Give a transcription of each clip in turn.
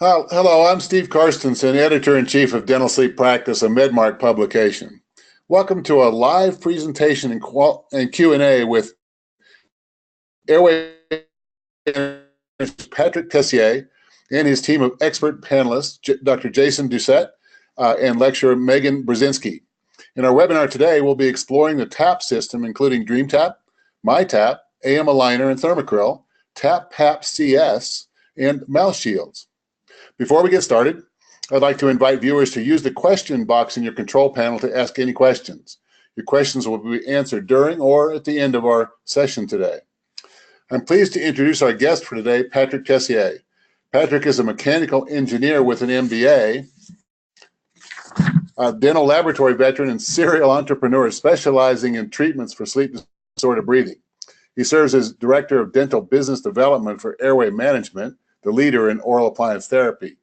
Hello, I'm Steve Karstensen, Editor-in-Chief of Dental Sleep Practice, a MedMark publication. Welcome to a live presentation and Q&A with Airway Patrick Tessier and his team of expert panelists, Dr. Jason Doucette and lecturer Meghan Brzezinski. In our webinar today, we'll be exploring the TAPP system, including DreamTap, MyTap, ATM Aligner and Thermacryl, TAPPAP CS, and Mouse Shields. Before we get started, I'd like to invite viewers to use the question box in your control panel to ask any questions. Your questions will be answered during or at the end of our session today. I'm pleased to introduce our guest for today, Patrick Tessier. Patrick is a mechanical engineer with an MBA, a dental laboratory veteran and serial entrepreneur specializing in treatments for sleep disorder breathing. He serves as Director of Dental Business Development for Airway Management, the leader in oral appliance therapy.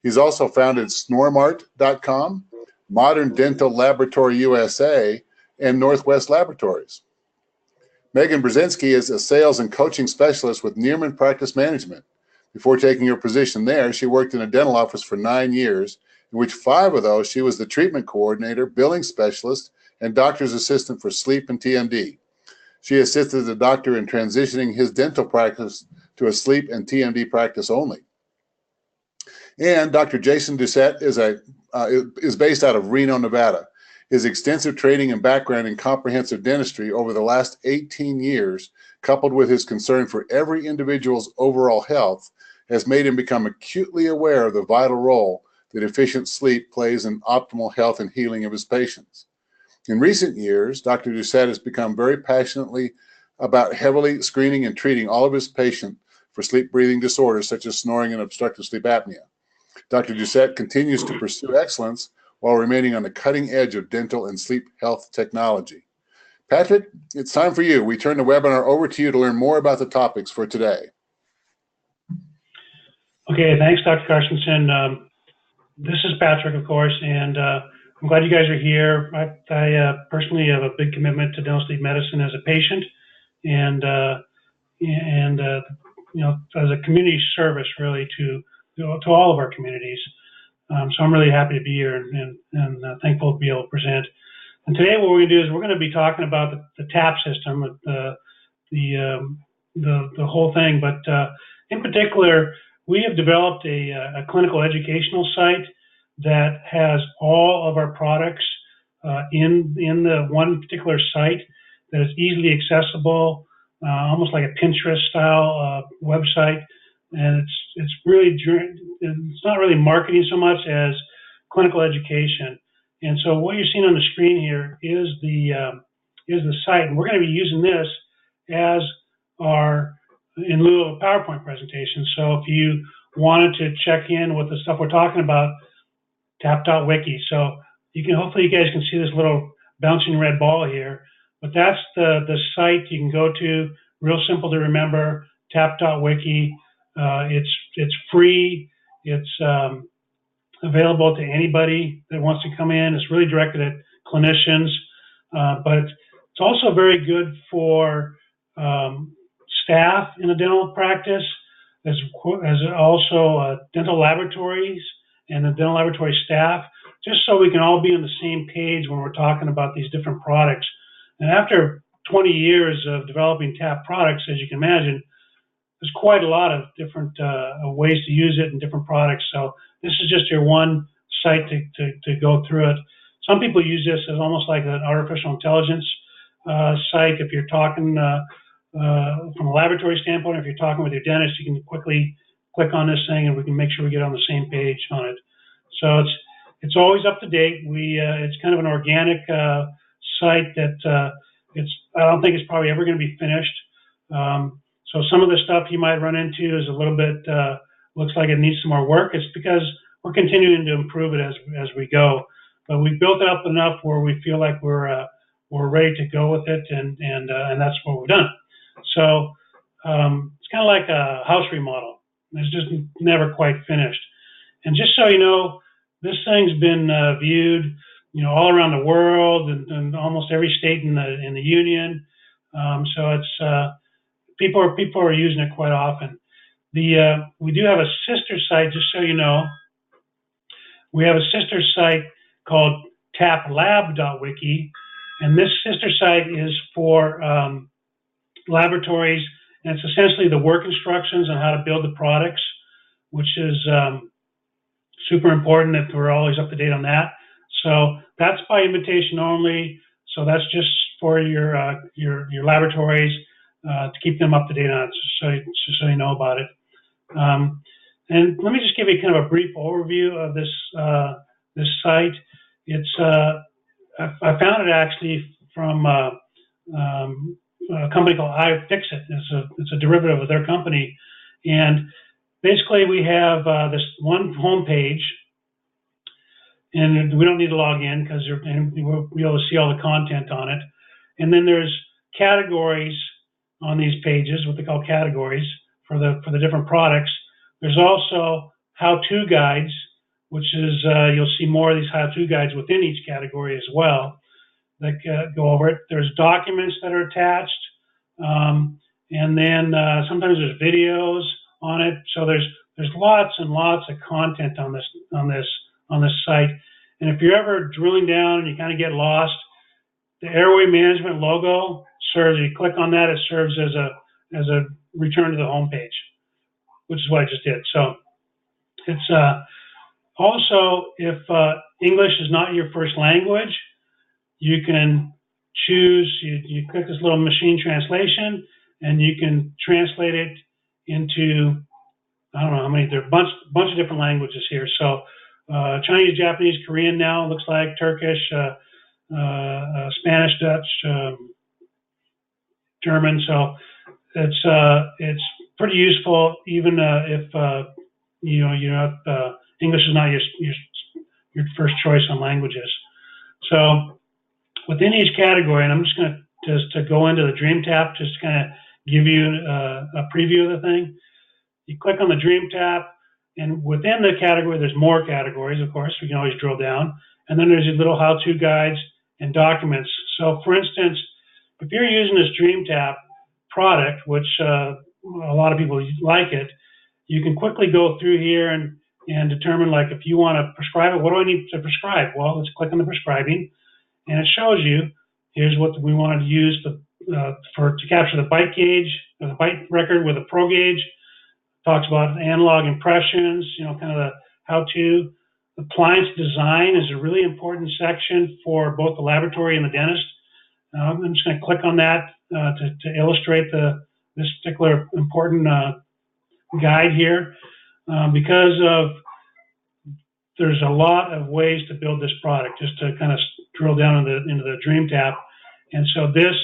He's also founded Snormart.com, Modern Dental Laboratory USA, and Northwest Laboratories. Meghan Brzezinski is a sales and coaching specialist with Nearman Practice Management. Before taking her position there, she worked in a dental office for 9 years, in which 5 of those she was the treatment coordinator, billing specialist, and doctor's assistant for sleep and TMD. She assisted the doctor in transitioning his dental practice to a sleep and TMD practice only. And Dr. Jason Doucette is based out of Reno, Nevada. His extensive training and background in comprehensive dentistry over the last 18 years, coupled with his concern for every individual's overall health, has made him become acutely aware of the vital role that efficient sleep plays in optimal health and healing of his patients. In recent years, Dr. Doucette has become very passionately about heavily screening and treating all of his patients for sleep breathing disorders such as snoring and obstructive sleep apnea. Dr. Doucette continues to pursue excellence while remaining on the cutting edge of dental and sleep health technology. Patrick, it's time for you. We turn the webinar over to you to learn more about the topics for today. Okay, thanks, Dr. Karstensen. This is Patrick, of course, and I'm glad you guys are here. I personally have a big commitment to dental sleep medicine as a patient, and you know, as a community service, really, to all of our communities. So I'm really happy to be here and thankful to be able to present. And today, what we're going to do is we're going to be talking about the TAPP system, the whole thing. But in particular, we have developed a clinical educational site that has all of our products in the one particular site that is easily accessible, almost like a Pinterest style website. And it's not really marketing so much as clinical education. And so what you're seeing on the screen here is the site, and we're going to be using this as in lieu of a PowerPoint presentation. So if you wanted to check in with the stuff we're talking about, TAPP.wiki. So hopefully you guys can see this little bouncing red ball here, but that's the site you can go to. Real simple to remember, TAPP.wiki. It's free. It's available to anybody that wants to come in. It's really directed at clinicians, but it's also very good for staff in a dental practice, as also dental laboratories and the dental laboratory staff, just so we can all be on the same page when we're talking about these different products. And after 20 years of developing TAPP products, as you can imagine, there's quite a lot of different ways to use it and different products. So this is just your one site to go through it. Some people use this as almost like an artificial intelligence site. If you're talking from a laboratory standpoint, if you're talking with your dentist, you can quickly click on this thing and we can make sure we get on the same page on it. So it's always up to date. It's kind of an organic site that I don't think it's probably ever going to be finished. So some of the stuff you might run into is a little bit, looks like it needs some more work. It's because we're continuing to improve it as we go. But we built it up enough where we feel like we're ready to go with it, and that's what we've done. So it's kind of like a house remodel. It's just never quite finished. And just so you know, this thing's been viewed, all around the world and almost every state in the union. So it's people are using it quite often. We do have a sister site, just so you know. We have a sister site called TAPPAP.wiki, and this sister site is for laboratories, and it's essentially the work instructions on how to build the products, which is super important that we're always up to date on that. So that's by invitation only. So that's just for your laboratories to keep them up to date on it, so you know about it. And let me just give you kind of a brief overview of this site. It's I found it actually from a company called iFixit. It's a derivative of their company, and basically we have this one home page, and we don't need to log in because we'll be able to see all the content on it. And then there's categories on these pages, what they call categories for the different products. There's also how-to guides, which is you'll see more of these how-to guides within each category as well that go over it. There's documents that are attached, and then sometimes there's videos on it. So there's lots and lots of content on this site. And if you're ever drilling down and you kind of get lost, the Airway Management logo serves. You click on that, it serves as a return to the home page, which is what I just did. So it's also, if English is not your first language, you can choose, you click this little machine translation, and you can translate it into, I don't know how many, there are a bunch of different languages here. So Chinese, Japanese, Korean now, looks like Turkish, Spanish, Dutch, German. So it's pretty useful, even if you're not, English is not your first choice on languages. So within each category, and I'm just going to go into the Dream Tap, just to kind of give you a preview of the thing. You click on the Dream Tap, and within the category, there's more categories, of course. We can always drill down. And then there's these little how-to guides and documents. So for instance, if you're using this Dream Tap product, which a lot of people like it, you can quickly go through here and determine, like, if you want to prescribe it, what do I need to prescribe? Well, let's click on the prescribing, and it shows you, here's what we wanted to use to capture the bite gauge, the bite record with a pro gauge. Talks about analog impressions, kind of the how-to. Appliance design is a really important section for both the laboratory and the dentist. I'm just going to click on that to illustrate this particular important guide here, because there's a lot of ways to build this product, just to kind of drill down into the Dream Tap. And so this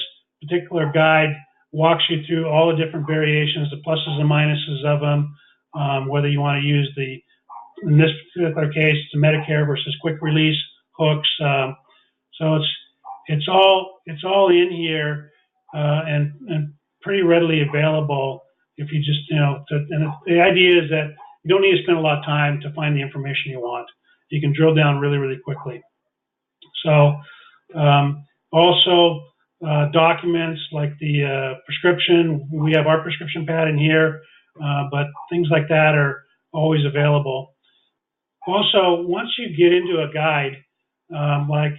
particular guide walks you through all the different variations, the pluses and minuses of them, whether you want to use in this particular case, the Medicare versus quick release hooks. So it's all in here and pretty readily available if you just, and the idea is that you don't need to spend a lot of time to find the information you want. You can drill down really, really quickly. So also documents like the prescription, we have our prescription pad in here, but things like that are always available. Also, once you get into a guide, like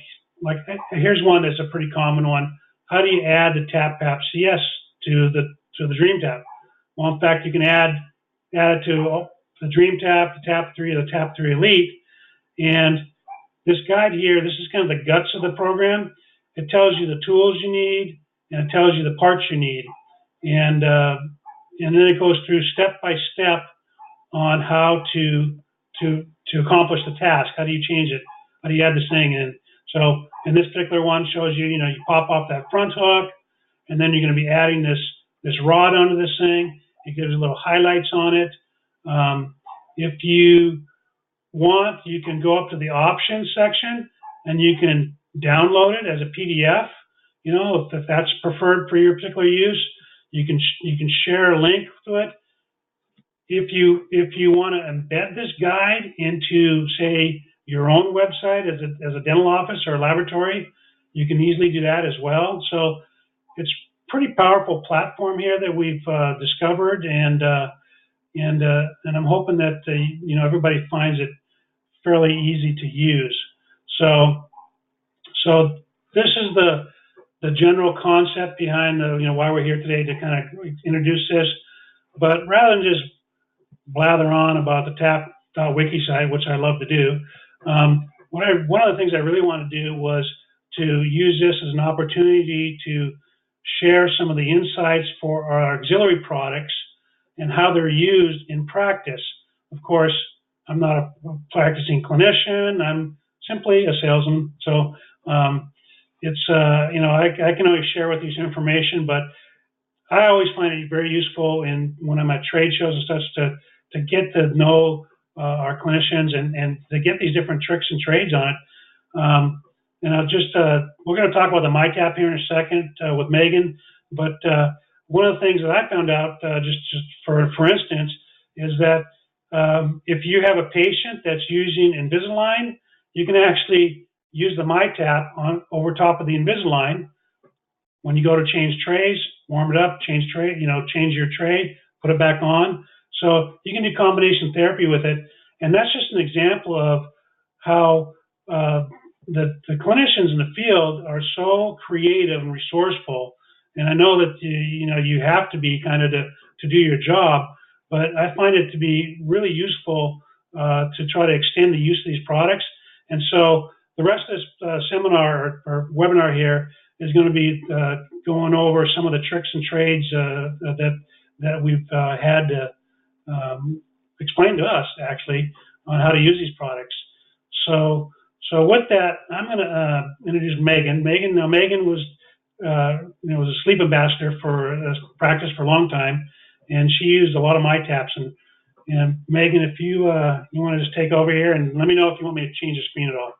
here's one that's a pretty common one. How do you add the TAPPAP CS to the Dream Tap? Well, in fact, you can add it to the Dream Tap, the TAP 3, or the TAP 3 Elite. And this guide here, this is kind of the guts of the program. It tells you the tools you need, and it tells you the parts you need. And then it goes through step by step on how to accomplish the task. How do you change it? How do you add this thing in? So in this particular one shows you, you pop off that front hook, and then you're going to be adding this rod onto this thing. It gives you little highlights on it. If you want, you can go up to the options section, and you can download it as a PDF. If that's preferred for your particular use, you can share a link to it. If you want to embed this guide into, say, your own website as a dental office or a laboratory, you can easily do that as well. So it's a pretty powerful platform here that we've discovered, and and I'm hoping that you know, everybody finds it fairly easy to use. So this is the general concept behind the, you know, why we're here today, to kind of introduce this. But rather than just blather on about the TAPPAP.wiki site, which I love to do, one of the things I really want to do was to use this as an opportunity to share some of the insights for our auxiliary products and how they're used in practice. Of course, I'm not a practicing clinician. I'm simply a salesman. So it's, you know, I can always share with you some information, but I always find it very useful when I'm at trade shows and such to get to know our clinicians and to get these different tricks and trades on it. And I'll just, we're going to talk about the MyTap here in a second with Meghan, but one of the things that I found out, just for instance, is that if you have a patient that's using Invisalign, you can actually use the MyTap over top of the Invisalign. When you go to change trays, warm it up, change tray, you know, change your tray, put it back on. So you can do combination therapy with it. And that's just an example of how the clinicians in the field are so creative and resourceful. And I know that, you know, you have to be kind of to do your job, but I find it to be really useful to try to extend the use of these products. And so the rest of this seminar or webinar here is going to be going over some of the tricks and trades that we've had explained to us, actually, on how to use these products. So with that, I'm going to introduce Meghan. Meghan was, you know, was a sleep ambassador for practice for a long time, and she used a lot of MyTaps. And Meghan, if you want to just take over here and let me know if you want me to change the screen at all.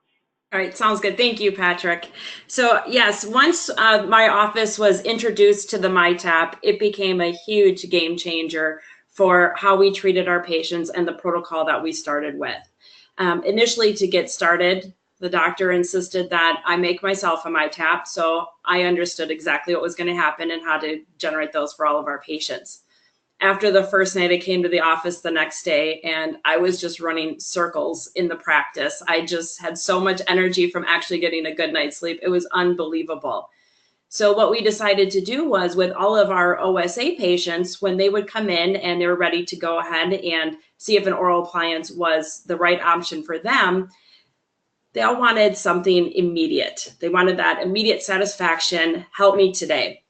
All right, sounds good. Thank you, Patrick. So yes, once my office was introduced to the MyTap, it became a huge game changer for how we treated our patients and the protocol that we started with. Initially, to get started, the doctor insisted that I make myself a MyTap, so I understood exactly what was going to happen and how to generate those for all of our patients. After the first night, I came to the office the next day and I was just running circles in the practice. I just had so much energy from actually getting a good night's sleep. It was unbelievable. So what we decided to do was, with all of our OSA patients, when they would come in and they were ready to go ahead and see if an oral appliance was the right option for them, they all wanted something immediate. They wanted that immediate satisfaction. Help me today.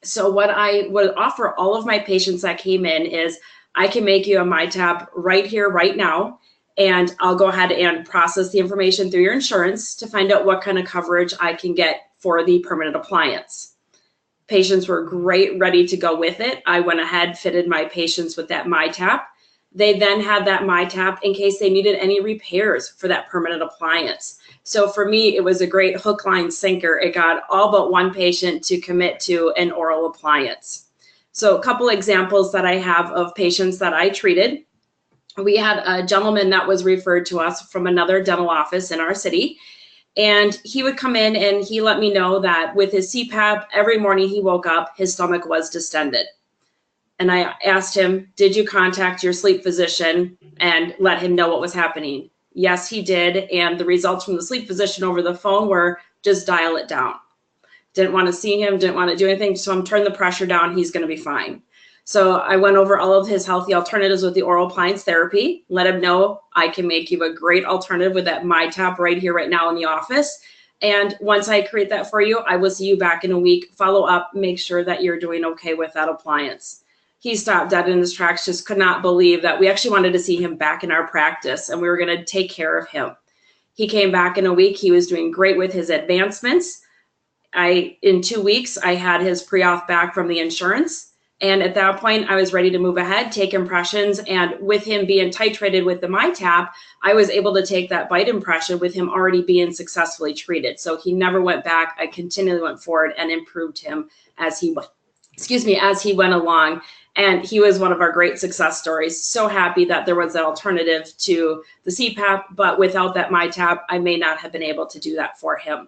So what I would offer all of my patients that came in is, I can make you a MyTap right here, right now, and I'll go ahead and process the information through your insurance to find out what kind of coverage I can get for the permanent appliance. Patients were great, ready to go with it. I went ahead, fitted my patients with that MyTap. They then had that MyTap in case they needed any repairs for that permanent appliance. So for me, it was a great hook, line, sinker. It got all but one patient to commit to an oral appliance. So a couple examples that I have of patients that I treated. We had a gentleman that was referred to us from another dental office in our city. And he would come in and he let me know that with his CPAP, every morning he woke up, his stomach was distended. And I asked him, did you contact your sleep physician and let him know what was happening? Yes, he did. And the results from the sleep physician over the phone were, just dial it down. Didn't want to see him, didn't want to do anything. So I'm turning the pressure down. He's going to be fine. So I went over all of his healthy alternatives with the oral appliance therapy, let him know I can make you a great alternative with that MyTap right here, right now in the office. And once I create that for you, I will see you back in a week, follow up, make sure that you're doing okay with that appliance. He stopped dead in his tracks, just could not believe that we actually wanted to see him back in our practice and we were going to take care of him. He came back in a week. He was doing great with his advancements. In 2 weeks, I had his pre-auth back from the insurance. And at that point, I was ready to move ahead, take impressions. And with him being titrated with the MyTap, I was able to take that bite impression with him already being successfully treated. So he never went back. I continually went forward and improved him as he went along. And he was one of our great success stories. So happy that there was an alternative to the CPAP, but without that MyTap, I may not have been able to do that for him.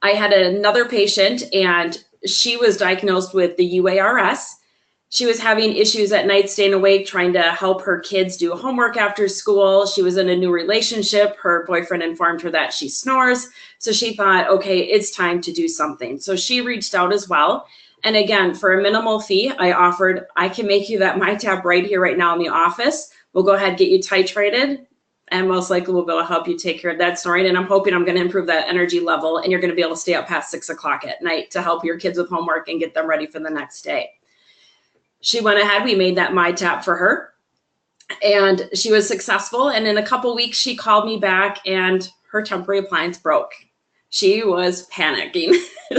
I had another patient and she was diagnosed with the UARS, She was having issues at night, staying awake, trying to help her kids do homework after school. She was in a new relationship. Her boyfriend informed her that she snores. So she thought, okay, it's time to do something. So she reached out as well. And again, for a minimal fee, I offered, I can make you that MyTap right here, right now in the office. We'll go ahead and get you titrated, and most likely we'll be able to help you take care of that snoring. And I'm hoping I'm going to improve that energy level, and you're going to be able to stay up past 6 o'clock at night to help your kids with homework and get them ready for the next day. She went ahead, we made that MyTap for her, and she was successful. And in a couple weeks, she called me back and her temporary appliance broke. She was panicking.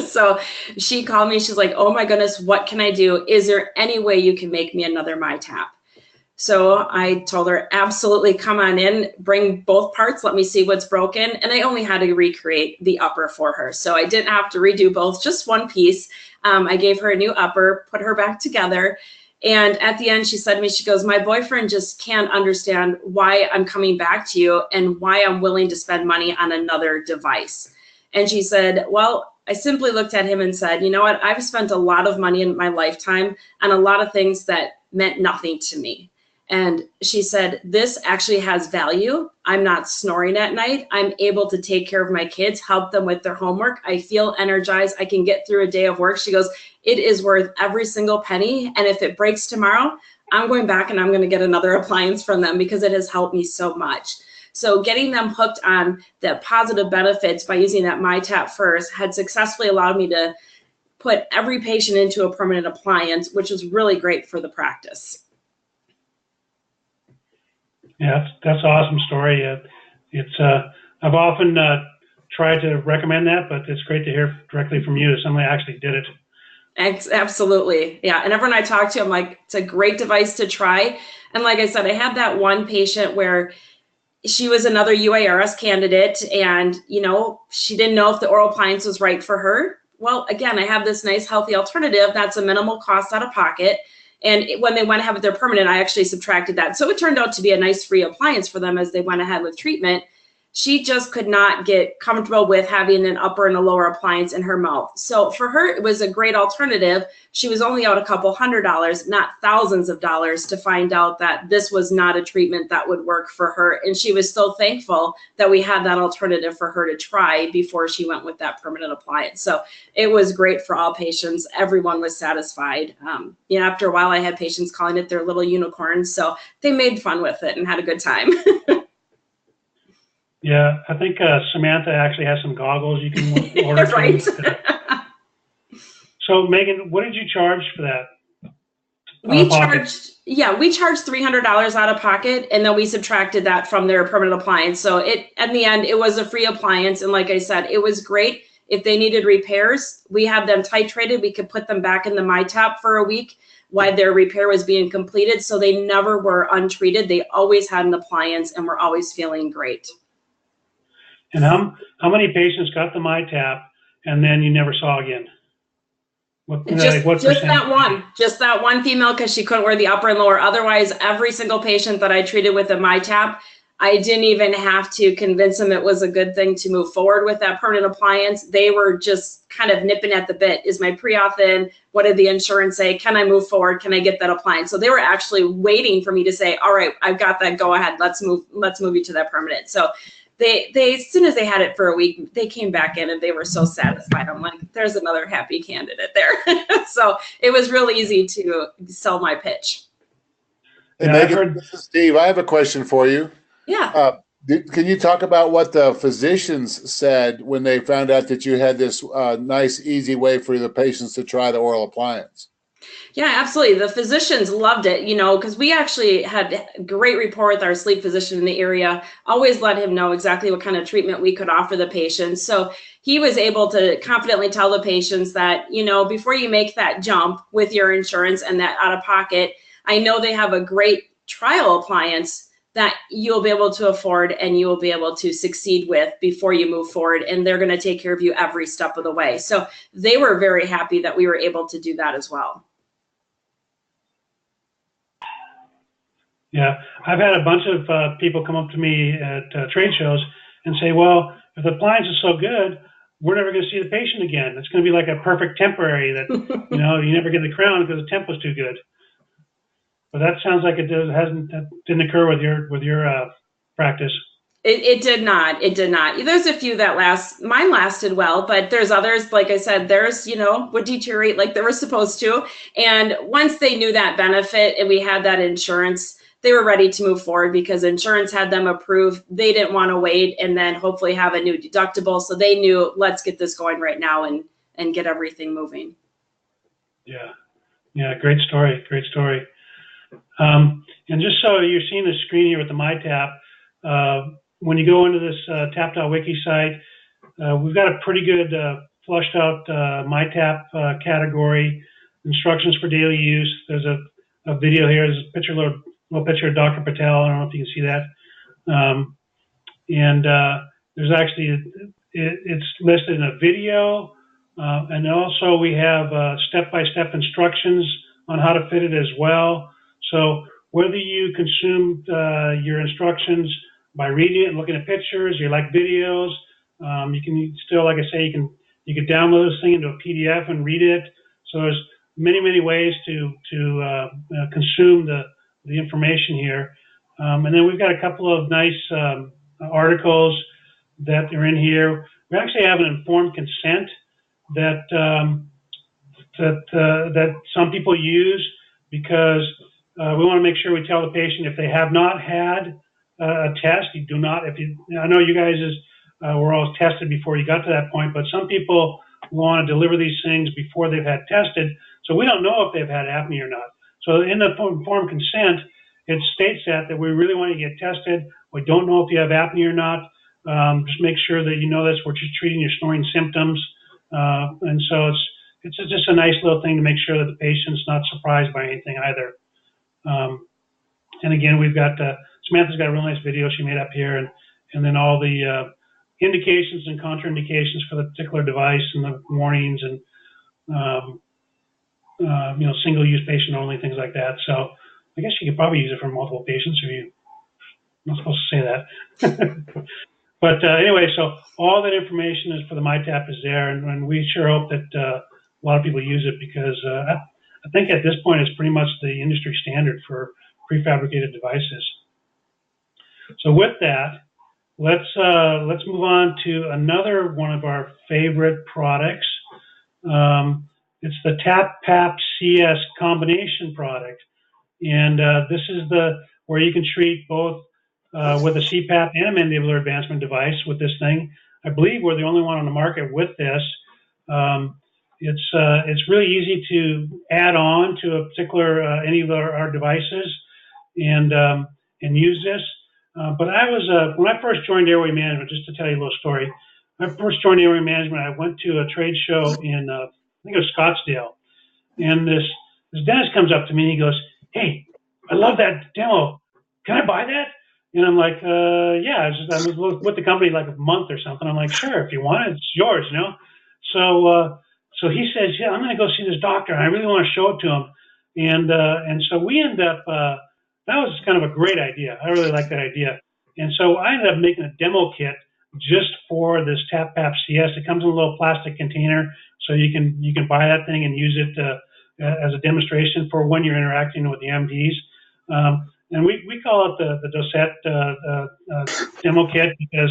So she called me, she's like, oh my goodness, what can I do? Is there any way you can make me another MyTap? So I told her, absolutely, come on in, bring both parts, let me see what's broken. And I only had to recreate the upper for her. So I didn't have to redo both, just one piece. I gave her a new upper, put her back together. And at the end, she said to me, she goes, my boyfriend just can't understand why I'm coming back to you and why I'm willing to spend money on another device. And she said, well, I simply looked at him and said, you know what, I've spent a lot of money in my lifetime on a lot of things that meant nothing to me. And she said, this actually has value. I'm not snoring at night. I'm able to take care of my kids, help them with their homework. I feel energized. I can get through a day of work. She goes, it is worth every single penny. And if it breaks tomorrow, I'm going back and I'm going to get another appliance from them because it has helped me so much. So getting them hooked on the positive benefits by using that MyTap first had successfully allowed me to put every patient into a permanent appliance, which was really great for the practice. Yeah, that's an awesome story. I've often tried to recommend that, but it's great to hear directly from you. Somebody actually did it. Absolutely. Yeah. And everyone I talk to, I'm like, it's a great device to try. And like I said, I had that one patient where she was another UARS candidate and, you know, she didn't know if the oral appliance was right for her. Well, again, I have this nice healthy alternative that's a minimal cost out of pocket. And when they went ahead with their permanent, I actually subtracted that. So it turned out to be a nice free appliance for them as they went ahead with treatment. She just could not get comfortable with having an upper and a lower appliance in her mouth. So for her, it was a great alternative. She was only out a couple $100s, not thousands of dollars, to find out that this was not a treatment that would work for her. And she was so thankful that we had that alternative for her to try before she went with that permanent appliance. So it was great for all patients. Everyone was satisfied. You know, after a while, I had patients calling it their little unicorns. So they made fun with it and had a good time. Yeah, I think Samantha actually has some goggles you can order. Right. So Megan, what did you charge for that? We charged $300 out of pocket, and then we subtracted that from their permanent appliance. So in the end, it was a free appliance. And like I said, it was great. If they needed repairs, we had them titrated. We could put them back in the MyTap for a week while their repair was being completed. So they never were untreated. They always had an appliance and were always feeling great. And how many patients got the MyTap and then you never saw again? Just that one female, because she couldn't wear the upper and lower. Otherwise, every single patient that I treated with a MyTap, I didn't even have to convince them it was a good thing to move forward with that permanent appliance. They were just kind of nipping at the bit. Is my pre-auth in? What did the insurance say? Can I move forward? Can I get that appliance? So they were actually waiting for me to say, all right, I've got that, go ahead. Let's move you to that permanent. So they as soon as they had it for a week, they came back in and they were so satisfied. I'm like, there's another happy candidate there. So it was really easy to sell my pitch. Hey, Megan, this is Steve. I have a question for you. Yeah. Can you talk about what the physicians said when they found out that you had this nice, easy way for the patients to try the oral appliance? Yeah, absolutely. The physicians loved it, you know, because we actually had great rapport with our sleep physician in the area, always let him know exactly what kind of treatment we could offer the patients. So he was able to confidently tell the patients that, you know, before you make that jump with your insurance and that out of pocket, I know they have a great trial appliance that you'll be able to afford and you will be able to succeed with before you move forward. And they're going to take care of you every step of the way. So they were very happy that we were able to do that as well. Yeah, I've had a bunch of people come up to me at trade shows and say, well, if the appliance is so good, we're never going to see the patient again. It's going to be like a perfect temporary that, you know, you never get the crown because the temp was too good. but that sounds like that didn't occur with your practice. It did not. It did not. There's a few that mine lasted well, but there's others, like I said, would deteriorate like they were supposed to. And once they knew that benefit and we had that insurance, they were ready to move forward because insurance had them approved. They didn't want to wait and then hopefully have a new deductible. So they knew, let's get this going right now and get everything moving. Yeah. Yeah. Great story. Great story. And just so you're seeing the screen here with the MyTap, when you go into this TAPP.wiki site, we've got a pretty good flushed out MyTap category, instructions for daily use. There's a video here. There's a picture, little picture of Dr. Patel. I don't know if you can see that. And there's actually, it's listed in a video. And also we have step-by-step instructions on how to fit it as well. So whether you consume your instructions by reading it and looking at pictures, you like videos, you can still, like I say, you can download this thing into a PDF and read it. So there's many ways to consume the information here. And then we've got a couple of nice articles that are in here. We actually have an informed consent that some people use because we want to make sure we tell the patient if they have not had a test, you do not. I know you guys were all tested before you got to that point, but some people want to deliver these things before they've had tested, so we don't know if they've had apnea or not. So in the informed consent, it states that we really want you to get tested. We don't know if you have apnea or not. Just make sure that you know this. We're just treating your snoring symptoms, and so it's just a nice little thing to make sure that the patient's not surprised by anything either. And again, we've got Samantha's got a really nice video she made up here, and then all the indications and contraindications for the particular device and the warnings and single-use patient only, things like that. So I guess you could probably use it for multiple patients if I'm not supposed to say that. But anyway, so all that information is for the MyTap is there, and we sure hope that a lot of people use it because I think at this point it's pretty much the industry standard for prefabricated devices. So with that, let's move on to another one of our favorite products. It's the TAPPAP CS Combination product, and this is where you can treat both with a CPAP and a mandibular advancement device with this thing. I believe we're the only one on the market with this. It's really easy to add on to a particular any of our devices and use this. But I was when I first joined Airway Management, just to tell you a little story. When I first joined Airway Management, I went to a trade show in I think it was Scottsdale, and this dentist comes up to me and he goes, "Hey, I love that demo. Can I buy that?" And I'm like, "Yeah." I was with the company like a month or something. I'm like, "Sure, if you want it, it's yours," you know. So he says, "Yeah, I'm going to go see this doctor. I really want to show it to him." And so we end up. That was kind of a great idea. I really like that idea. And so I ended up making a demo kit just for this TAPPAP CS. It comes in a little plastic container, so you can buy that thing and use it as a demonstration for when you're interacting with the MDs. And we call it the Dosette demo kit because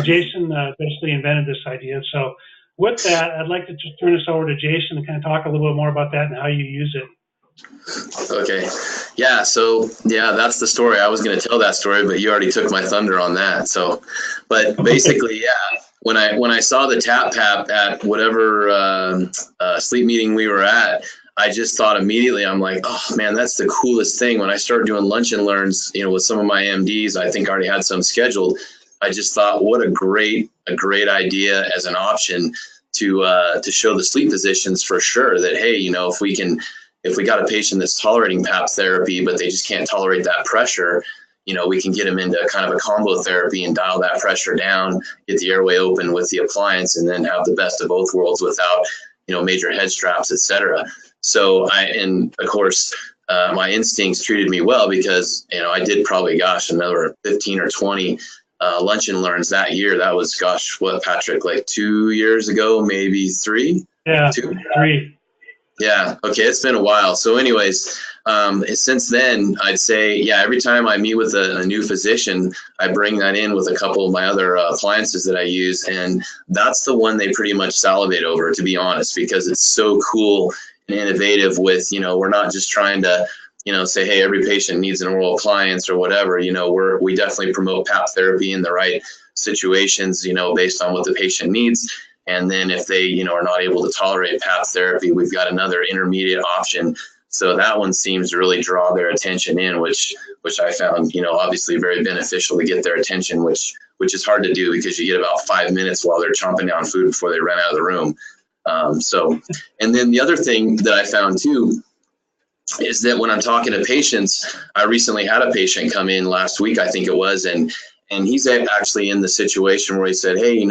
Jason basically invented this idea. So with that, I'd like to just turn this over to Jason and kind of talk a little bit more about that and how you use it. Okay. Yeah. So yeah, that's the story. I was going to tell that story, but you already took my thunder on that. So, but basically, yeah, when I saw the TAPPAP at whatever sleep meeting we were at, I just thought immediately, I'm like, oh man, that's the coolest thing. When I started doing lunch and learns, with some of my MDs, I think I already had some scheduled. I just thought, what a great idea as an option to show the sleep physicians for sure that, hey, if we got a patient that's tolerating PAP therapy, but they just can't tolerate that pressure, we can get them into kind of a combo therapy and dial that pressure down, get the airway open with the appliance, and then have the best of both worlds without, major head straps, et cetera. So and of course, my instincts treated me well because, I did probably, another 15 or 20 lunch and learns that year. That was, what, Patrick, like 2 years ago, maybe 3? Yeah, 3. Yeah. Okay. It's been a while. So anyways, Since then, I'd say, yeah, every time I meet with a new physician, I bring that in with a couple of my other appliances that I use. And that's the one they pretty much salivate over, to be honest, because it's so cool and innovative with, we're not just trying to, say, hey, every patient needs an oral appliance or whatever. We definitely promote PAP therapy in the right situations, based on what the patient needs. And then if they, are not able to tolerate PAP therapy, we've got another intermediate option. So that one seems to really draw their attention in, which I found, obviously very beneficial to get their attention, which is hard to do because you get about 5 minutes while they're chomping down food before they run out of the room. And then the other thing that I found too is that when I'm talking to patients, I recently had a patient come in last week, I think it was, and he's actually in the situation where he said, hey,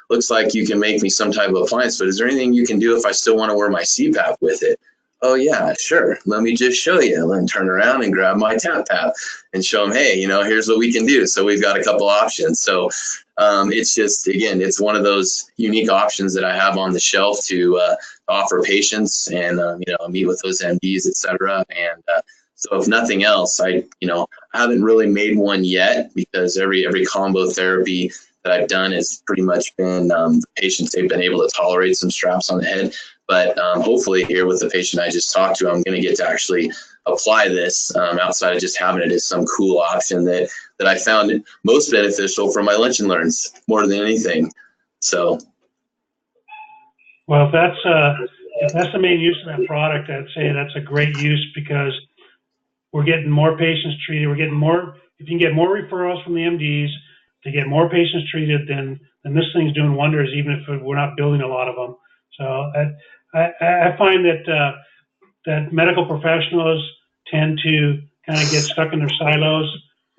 looks like you can make me some type of appliance, but is there anything you can do if I still want to wear my CPAP with it? Oh yeah, sure. Let me just show you. Let me turn around and grab my TAPPAP and show them, hey, here's what we can do. So we've got a couple options. So it's just, again, it's one of those unique options that I have on the shelf to offer patients and, meet with those MDs, et cetera. And so if nothing else, I haven't really made one yet because every combo therapy that I've done has pretty much been the patients, they've been able to tolerate some straps on the head. But hopefully here with the patient I just talked to, I'm going to get to actually apply this outside of just having it as some cool option that I found most beneficial for my lunch and learns more than anything. So. Well, if that's the main use of that product, I'd say that's a great use because we're getting more patients treated. We're getting more, if you can get more referrals from the MDs to get more patients treated, then this thing's doing wonders, even if we're not building a lot of them. So I find that medical professionals tend to kind of get stuck in their silos,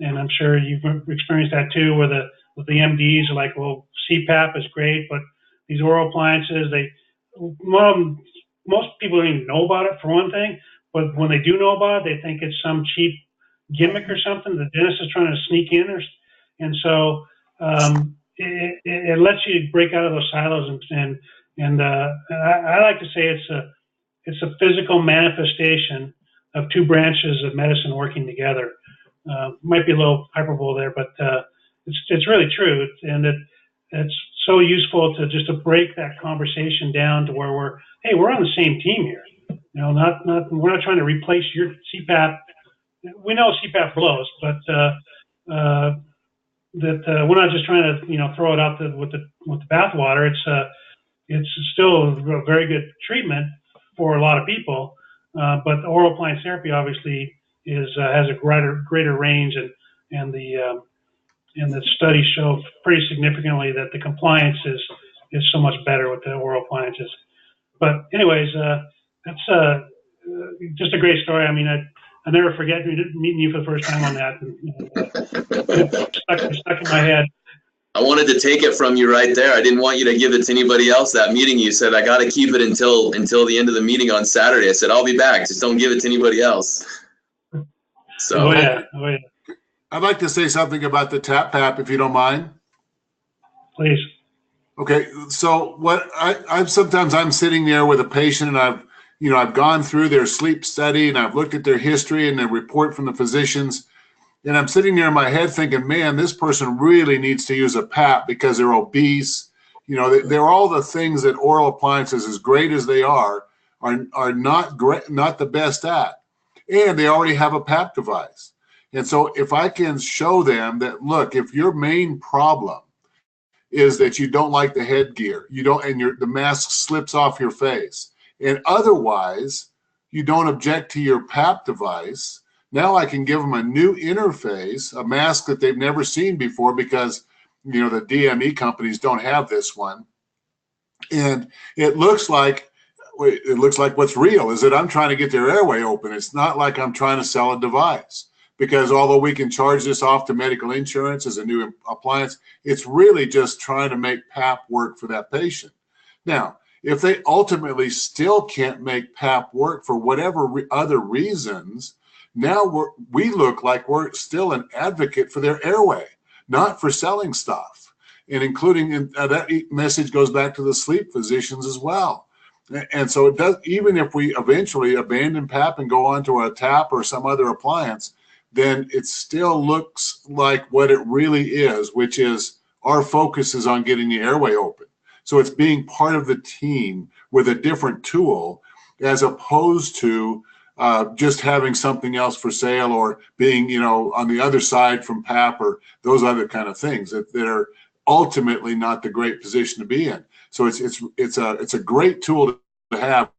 and I'm sure you've experienced that too, where the MDs are like, well, CPAP is great, but these oral appliances, most people don't even know about it for one thing, but when they do know about it, they think it's some cheap gimmick or something the dentist is trying to sneak in, and so it lets you break out of those silos and I like to say it's a physical manifestation of two branches of medicine working together. Might be a little hyperbole there, but it's really true, and it's so useful to break that conversation down to where we're on the same team here. We're not trying to replace your CPAP. We know CPAP blows, but we're not just trying to throw it out with the bathwater. It's still a very good treatment for a lot of people, but the oral appliance therapy obviously has a greater range, and the studies show pretty significantly that the compliance is so much better with the oral appliances. But anyways, that's just a great story. I mean, I never forget meeting you for the first time on that. It's stuck in my head. I wanted to take it from you right there. I didn't want you to give it to anybody else. That meeting, you said, I got to keep it until the end of the meeting on Saturday. I said, I'll be back. Just don't give it to anybody else. So. Oh yeah. I'd like to say something about the TAPPAP, if you don't mind. Please. Okay. So what I'm sitting there with a patient, and I've gone through their sleep study, and I've looked at their history and the report from the physicians. And I'm sitting there in my head thinking, man, this person really needs to use a PAP because they're obese. They're all the things that oral appliances, as great as they are not great, not the best at. And they already have a PAP device. And so if I can show them that, look, if your main problem is that you don't like the headgear, the mask slips off your face, and otherwise you don't object to your PAP device, now I can give them a new interface, a mask that they've never seen before because, the DME companies don't have this one. And it looks like what's real is that I'm trying to get their airway open. It's not like I'm trying to sell a device, because although we can charge this off to medical insurance as a new appliance, it's really just trying to make PAP work for that patient. Now, if they ultimately still can't make PAP work for whatever other reasons, now we look like we're still an advocate for their airway, not for selling stuff. And including that message goes back to the sleep physicians as well. And so it does, even if we eventually abandon PAP and go on to a TAP or some other appliance, then it still looks like what it really is, which is our focus is on getting the airway open. So it's being part of the team with a different tool, as opposed to just having something else for sale, or being, you know, on the other side from PAP, or those other kind of things that are ultimately not the great position to be in. So it's a great tool to have.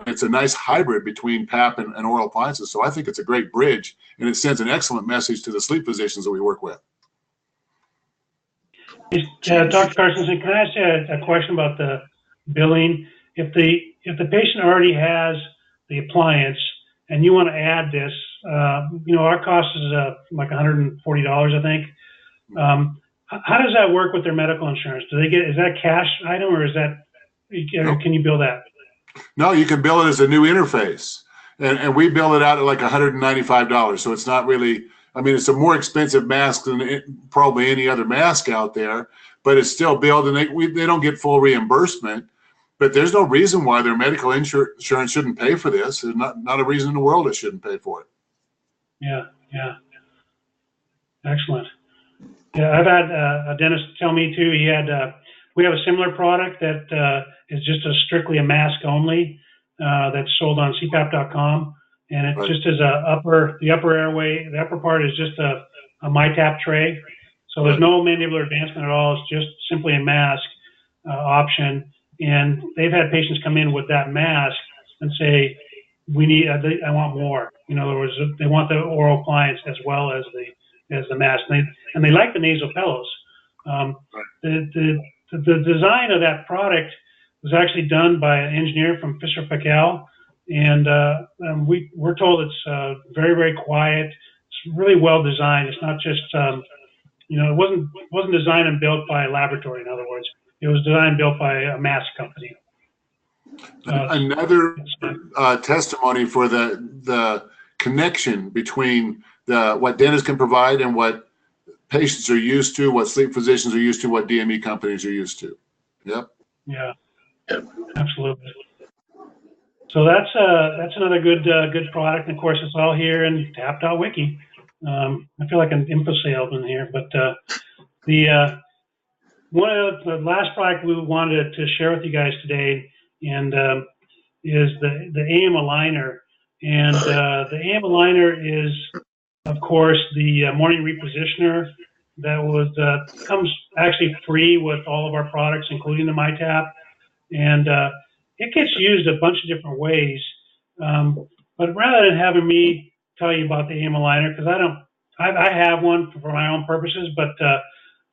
It's a nice hybrid between PAP and oral appliances. So I think it's a great bridge, and it sends an excellent message to the sleep physicians that we work with. Dr. Carstensen, can I ask you a question about the billing? If the patient already has the appliance and you want to add this, you know, our cost is like $140, I think. How does that work with their medical insurance? Do they get, is that a cash item, or is that, can you bill that? No, you can bill it as a new interface, and we bill it out at like $195. So it's not really, I mean, it's a more expensive mask than probably any other mask out there, but it's still billed, and they don't get full reimbursement. But there's no reason why their medical insurance shouldn't pay for this. There's not a reason in the world it shouldn't pay for it. Yeah, yeah. Excellent. Yeah, I've had a dentist tell me too, we have a similar product that is just strictly a mask only, that's sold on CPAP.com. And it just is the upper airway, the upper part is just a MyTap tray. So there's no mandibular advancement at all. It's just simply a mask option. And they've had patients come in with that mask and say, I want more. In other words, they want the oral appliance as well as the mask. And they like the nasal pillows. The design of that product was actually done by an engineer from Fisher Paykel, and we're told it's very, very quiet. It's really well designed. It's not just you know, it wasn't designed and built by a laboratory. In other words, it was designed and built by a mask company. Another testimony for the connection between what dentists can provide and what patients are used to, what sleep physicians are used to, what DME companies are used to. Yep. Yeah. Absolutely. So that's another good product. And of course, it's all here in TAPP.wiki. I feel like an info salesman here, but one of the last product we wanted to share with you guys today, and is the ATM Aligner. And the ATM Aligner is, of course, the morning repositioner that comes actually free with all of our products, including the MyTap. And it gets used a bunch of different ways. But rather than having me tell you about the ATM Aligner, because I have one for my own purposes, but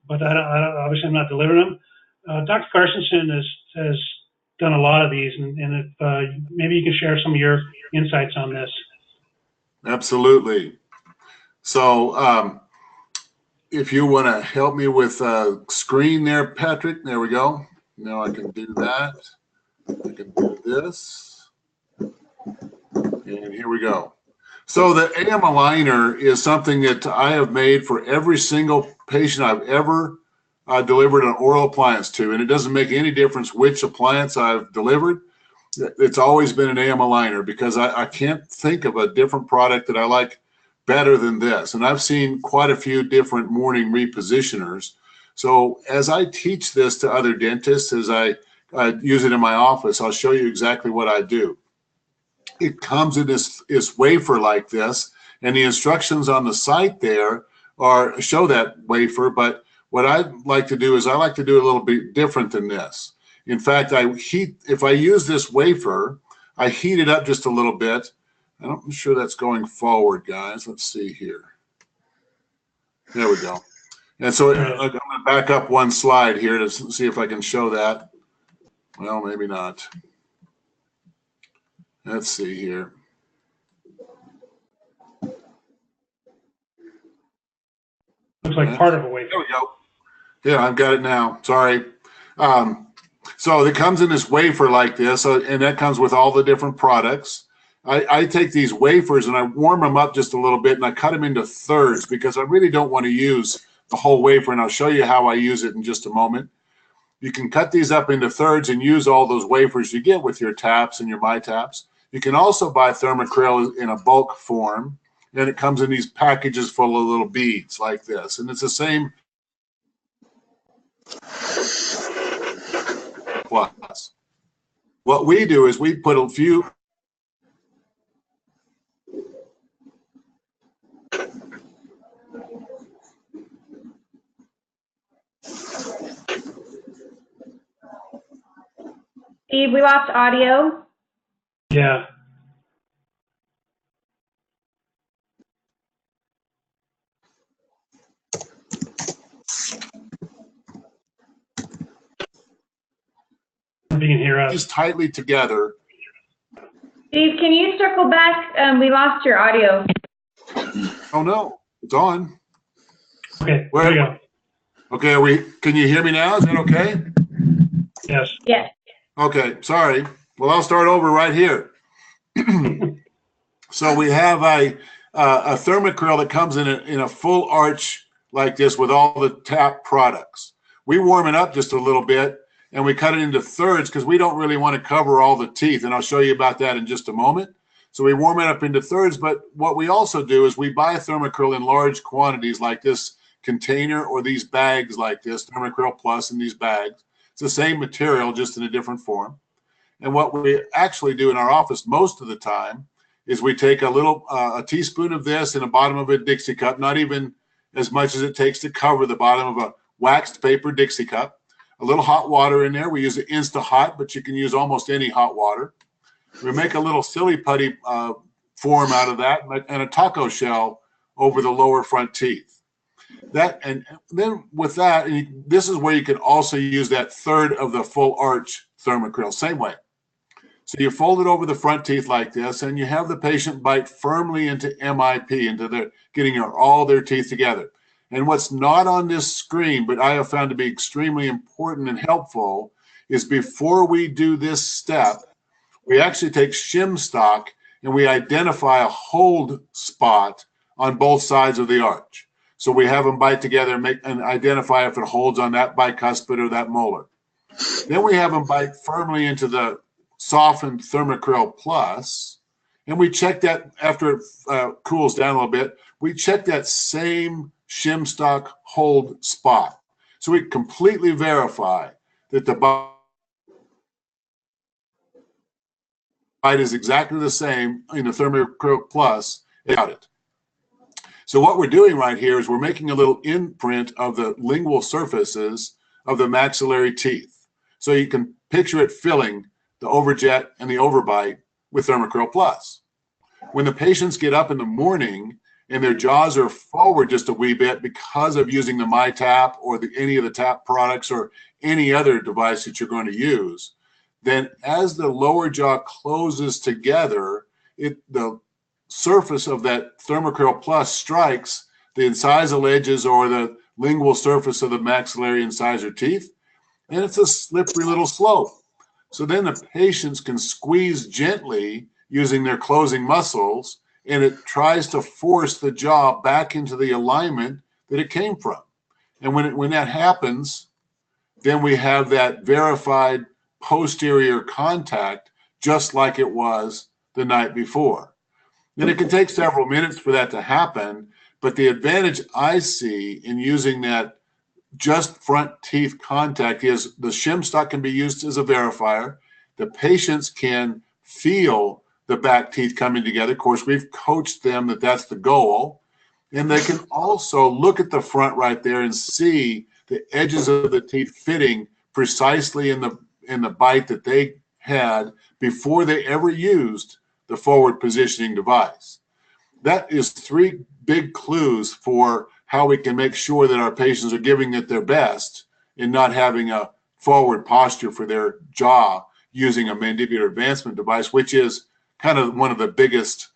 obviously I'm not delivering them. Dr. Carstensen has done a lot of these, and if maybe you can share some of your insights on this. Absolutely. So if you want to help me with a screen there, Patrick, there we go. Now I can do that. I can do this. And here we go. So the ATM Aligner is something that I have made for every single patient I've ever delivered an oral appliance to. And it doesn't make any difference which appliance I've delivered. It's always been an ATM Aligner, because I can't think of a different product that I like better than this. And I've seen quite a few different morning repositioners. So as I teach this to other dentists, as I use it in my office, I'll show you exactly what I do. It comes in this wafer like this, and the instructions on the site there show that wafer. But what I like to do is I like to do a little bit different than this. In fact, if I use this wafer, I heat it up just a little bit. I'm sure that's going forward, guys. Let's see here. There we go. And so I'm going to back up one slide here to see if I can show that. Well, maybe not. Let's see here. Looks like part of a wafer. There we go. Yeah, I've got it now. Sorry. So it comes in this wafer like this, and that comes with all the different products. I take these wafers and I warm them up just a little bit, and I cut them into thirds, because I really don't want to use the whole wafer, and I'll show you how I use it in just a moment. You can cut these up into thirds and use all those wafers you get with your taps and your MyTaps. You can also buy thermocryl in a bulk form, and it comes in these packages full of little beads like this. And it's the same plus. What we do is we put a few Steve, we lost audio. Yeah. If you can hear us. tightly together. Steve, can you circle back? We lost your audio. Oh no, it's on. Okay, there you go. Okay, can you hear me now? Is that okay? Yes. Yes. Okay, sorry. Well, I'll start over right here. So we have a thermocryl that comes in a full arch like this with all the TAP products. We warm it up just a little bit and we cut it into thirds because we don't really want to cover all the teeth, and I'll show you about that in just a moment. So we warm it up into thirds, but what we also do is we buy thermocryl in large quantities like this container or these bags like this, thermocryl plus in these bags. It's the same material, just in a different form. And what we actually do in our office most of the time is we take a teaspoon of this in the bottom of a Dixie cup, not even as much as it takes to cover the bottom of a waxed paper Dixie cup, a little hot water in there. We use it Insta Hot, but you can use almost any hot water. We make a little silly putty form out of that and a taco shell over the lower front teeth. And then with that, this is where you can also use that third of the full arch thermocryl, same way. So you fold it over the front teeth like this, and you have the patient bite firmly into MIP, into getting all their teeth together. And what's not on this screen, but I have found to be extremely important and helpful, is before we do this step, we actually take shim stock and we identify a hold spot on both sides of the arch. So we have them bite together and identify if it holds on that bicuspid or that molar. Then we have them bite firmly into the softened thermocryl plus, and we check that after it cools down a little bit. We check that same shim stock hold spot. So we completely verify that the bite is exactly the same in the thermocryl plus without it. So what we're doing right here is we're making a little imprint of the lingual surfaces of the maxillary teeth. So you can picture it filling the overjet and the overbite with thermocryl plus. When the patients get up in the morning and their jaws are forward just a wee bit because of using the MyTap or any of the TAP products or any other device that you're going to use, then as the lower jaw closes together, the surface of that thermocryl plus strikes the incisal edges or the lingual surface of the maxillary incisor teeth, and it's a slippery little slope. So then the patients can squeeze gently using their closing muscles, and it tries to force the jaw back into the alignment that it came from. And when that happens, then we have that verified posterior contact just like it was the night before. And it can take several minutes for that to happen, but the advantage I see in using that just front teeth contact is the shim stock can be used as a verifier. The patients can feel the back teeth coming together. Of course, we've coached them that that's the goal. And they can also look at the front right there and see the edges of the teeth fitting precisely in the bite that they had before they ever used the forward positioning device. That is 3 big clues for how we can make sure that our patients are giving it their best and not having a forward posture for their jaw using a mandibular advancement device, which is kind of one of the biggest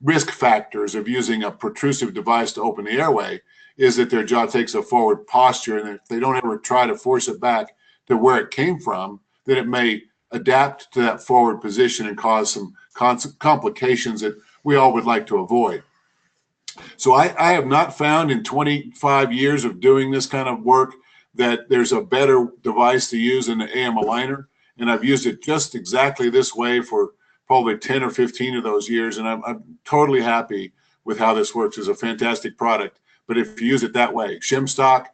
risk factors of using a protrusive device to open the airway, is that their jaw takes a forward posture, and if they don't ever try to force it back to where it came from, then it may adapt to that forward position and cause some complications that we all would like to avoid. So I have not found in 25 years of doing this kind of work that there's a better device to use than the ATM Aligner, and I've used it just exactly this way for probably 10 or 15 of those years, and I'm totally happy with how this works. It's a fantastic product, but if you use it that way, shim stock,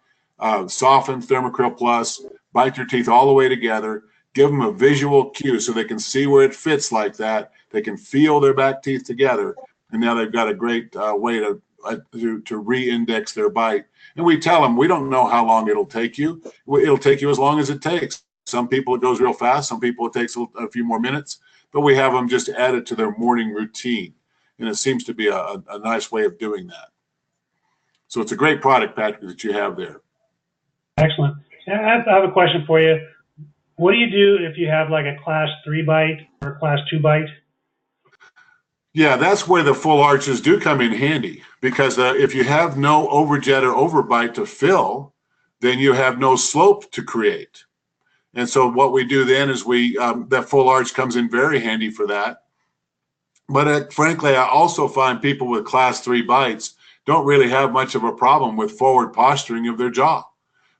soften, Thermacryl Plus, bite your teeth all the way together, give them a visual cue so they can see where it fits like that. They can feel their back teeth together, and now they've got a great way to re-index their bite. And we tell them, we don't know how long it'll take you. It'll take you as long as it takes. Some people it goes real fast. Some people it takes a few more minutes. But we have them just add it to their morning routine. And it seems to be a nice way of doing that. So it's a great product, Patrick, that you have there. Excellent. I have a question for you. What do you do if you have like a class 3 bite or a class 2 bite? Yeah, that's where the full arches do come in handy, because if you have no overjet or overbite to fill, then you have no slope to create. And so what we do then is that full arch comes in very handy for that. But frankly, I also find people with class 3 bites don't really have much of a problem with forward posturing of their jaw,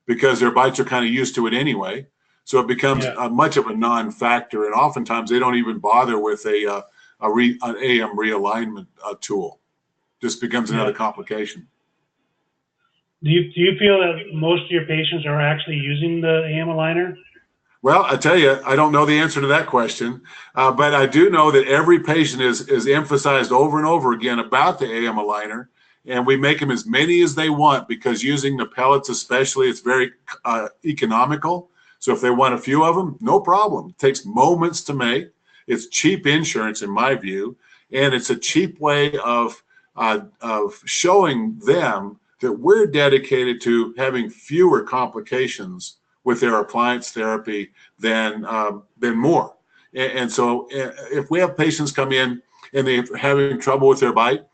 because their bites are kind of used to it anyway. So it becomes much of a non-factor, and oftentimes they don't even bother with an AM realignment tool. Just becomes another complication. Do you feel that most of your patients are actually using the AM Aligner? Well, I tell you, I don't know the answer to that question, but I do know that every patient is emphasized over and over again about the AM Aligner, and we make them as many as they want, because using the pellets especially, it's very economical. So if they want a few of them, no problem. It takes moments to make. It's cheap insurance in my view, and it's a cheap way of showing them that we're dedicated to having fewer complications with their appliance therapy than more. And so if we have patients come in and they're having trouble with their bite,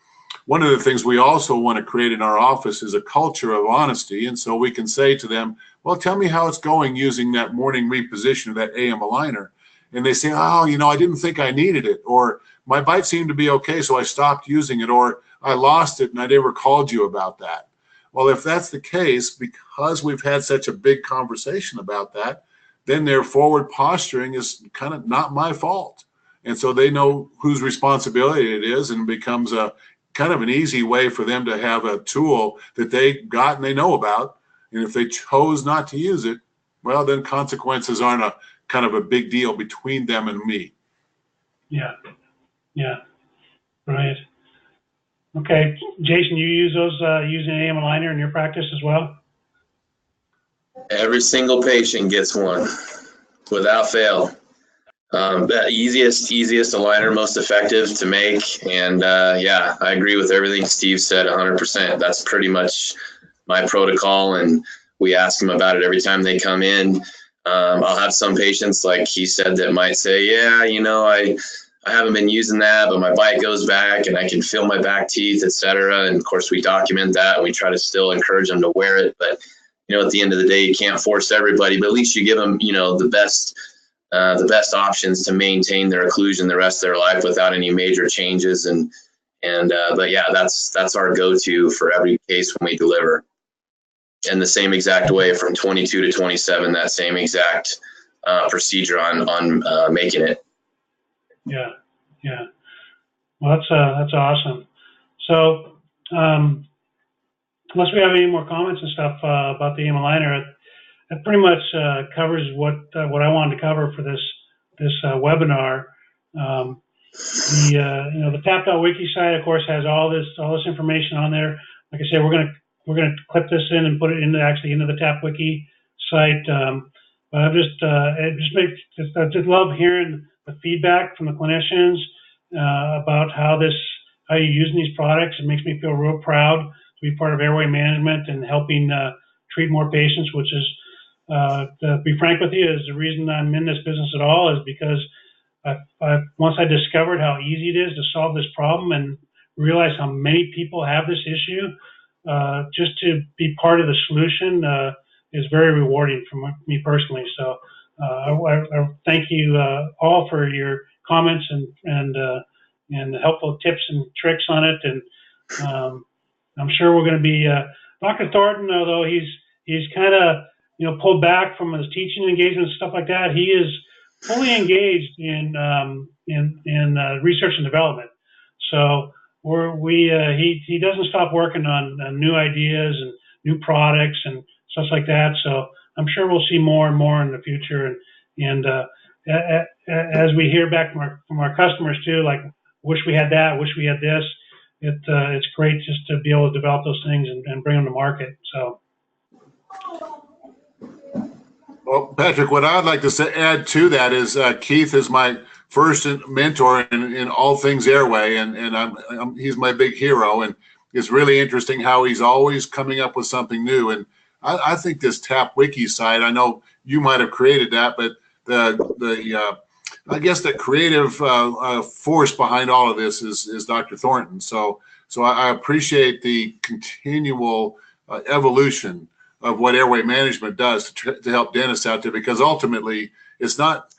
one of the things we also want to create in our office is a culture of honesty. And so we can say to them, well, tell me how it's going using that morning reposition of that AM Aligner. And they say, oh, I didn't think I needed it, or my bite seemed to be okay, so I stopped using it, or I lost it and I never called you about that. Well, if that's the case, because we've had such a big conversation about that, then their forward posturing is kind of not my fault. And so they know whose responsibility it is, and it becomes a kind of an easy way for them to have a tool that they got and they know about. And if they chose not to use it, well, then consequences aren't a kind of a big deal between them and me. Yeah. Right. Okay, Jason, you use those using AM Aligner in your practice as well? Every single patient gets one, without fail. The easiest aligner, most effective to make, and yeah, I agree with everything Steve said 100%. That's pretty much my protocol, and we ask them about it every time they come in. I'll have some patients, like he said, that might say, yeah, I haven't been using that, but my bite goes back and I can feel my back teeth, etc. And of course we document that, and we try to still encourage them to wear it. But, at the end of the day, you can't force everybody, but at least you give them, the best options to maintain their occlusion the rest of their life without any major changes. But yeah, that's our go-to for every case when we deliver. And the same exact way from 22 to 27, that same exact procedure on making it. Yeah. Well, that's awesome. So, unless we have any more comments and stuff about the AM Aligner, that pretty much covers what I wanted to cover for this webinar. The TAPPAP site, of course, has all this information on there. Like I said, we're gonna clip this in and put it into the TAPPAP Wiki site. But I just love hearing the feedback from the clinicians about how you're using these products. It makes me feel real proud to be part of Airway management and helping treat more patients, which is, to be frank with you, is the reason I'm in this business at all, is because once I discovered how easy it is to solve this problem and realize how many people have this issue, just to be part of the solution is very rewarding for me personally. So I thank you all for your comments and helpful tips and tricks on it. And I'm sure we're going to be Dr. Thornton, although he's kind of pulled back from his teaching engagements, stuff like that. He is fully engaged in research and development. So he doesn't stop working on new ideas and new products and stuff like that. So I'm sure we'll see more and more in the future. And as we hear back from our customers too, like, wish we had that, wish we had this. It's great just to be able to develop those things and bring them to market. So. Well, Patrick, what I'd like to add to that is Keith is my first mentor in all things Airway, and he's my big hero. And it's really interesting how he's always coming up with something new. And I think this TAPPAP Wiki site, I know you might have created that, but I guess the creative force behind all of this is Dr. Thornton. So I appreciate the continual evolution of what Airway management does to help dentists out there, because ultimately it's not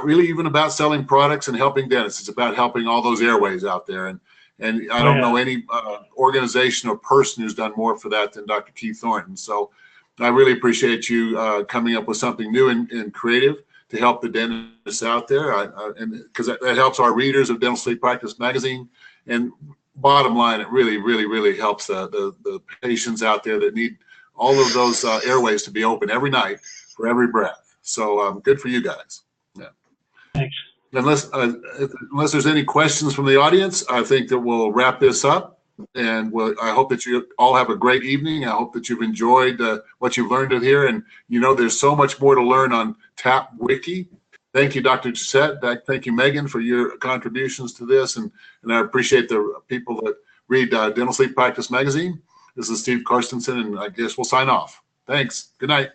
really even about selling products and helping dentists. It's about helping all those airways out there. And I don't know any organization or person who's done more for that than Dr. Keith Thornton. So I really appreciate you coming up with something new and creative to help the dentists out there, and because that helps our readers of Dental Sleep Practice magazine. And bottom line, it really, really, really helps the patients out there that need all of those airways to be open every night for every breath. So good for you guys. Yeah. Thanks. Unless there's any questions from the audience, I think that we'll wrap this up. And I hope that you all have a great evening. I hope that you've enjoyed what you've learned here. And there's so much more to learn on TAPPAP Wiki. Thank you, Dr. Doucette. Thank you, Megan, for your contributions to this. And I appreciate the people that read Dental Sleep Practice magazine. This is Steve Karstensen, and I guess we'll sign off. Thanks. Good night.